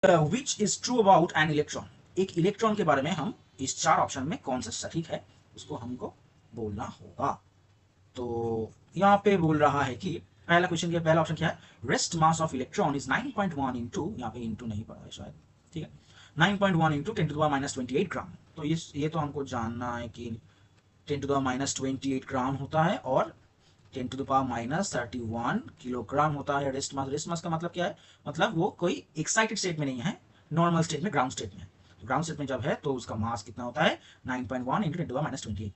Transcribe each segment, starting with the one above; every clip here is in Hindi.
Which is true about an electron, एक इलेक्ट्रॉन के बारे में हम इस 4 ऑप्शन में कौन सा सटीक है उसको हमको बोलना होगा। तो यहाँ पे बोल रहा है कि पहला क्वेश्चन के पहला ऑप्शन क्या है, rest mass of electron is 9.1 into, यहाँ पे इंटू नहीं पड़ा है शायद, ठीक है, 9.1 इंटू 10 टू द माइनस 28 ग्राम। तो ये तो हमको जानना है कि 10 टू द माइनस 28 ग्राम होता है और 10 to the power minus 31 kilogram होता है रेस्ट मास। रेस्ट मास का मतलब क्या है, मतलब वो कोई एक्साइटेड स्टेट में नहीं है, नॉर्मल स्टेट में, ग्राउंड स्टेट में। ग्राउंड स्टेट में जब है तो उसका मास कितना होता है 9.1 इंटू 10 टू द माइनस 28।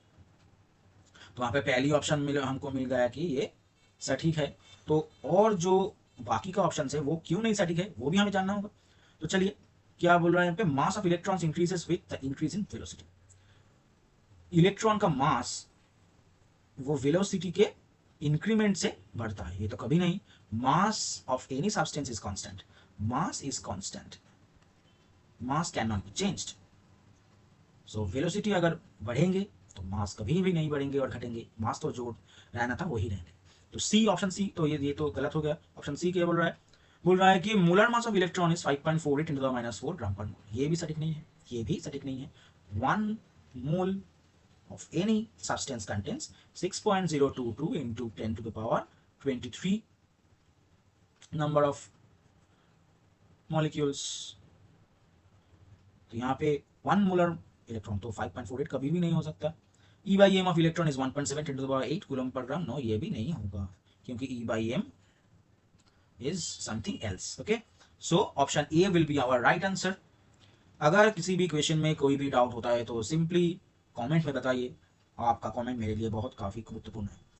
तो वहां पे पहली ऑप्शन हमको मिल गया कि ये सटीक है। तो और जो बाकी का ऑप्शन है वो क्यों नहीं सटीक है वो भी हमें जानना होगा। तो चलिए क्या बोल रहा है यहाँ पे, mass of electrons increases with the increase in velocity. Electron का मास वो वेलोसिटी के इंक्रीमेंट से बढ़ता है, ये तो कभी नहीं। Mass of any substance is constant, mass is constant, mass can not be changed. So velocity अगर बढ़ेंगे तो मास कभी भी नहीं बढ़ेंगे और घटेंगे, मास तो जो रहना था वही रहेंगे। तो सी, ऑप्शन सी, तो ये तो गलत हो गया। ऑप्शन सी क्या बोल रहा है, बोल रहा है कि molar mass of electron is 5.48 into the -4 ग्राम पर मोल। ये भी सटीक नहीं है, ये भी सटीक नहीं है। 1 मोल of any substance contains 6.022 into 10 to the power 23 number of molecules। तो यहाँ पे 1 मोलर इलेक्ट्रॉन तो 5.48 कभी भी नहीं हो सकता। E by m of electron is 1.7 10 to the power 8 coulomb पर ग्राम। नो, ये भी नहीं होगा क्योंकि E by m is something else। Okay, so option A will be our right answer. अगर किसी भी क्वेश्चन में कोई भी डाउट होता है तो सिंपली कमेंट में बताइए, आपका कमेंट मेरे लिए बहुत काफी गुरुत्वपूर्ण है।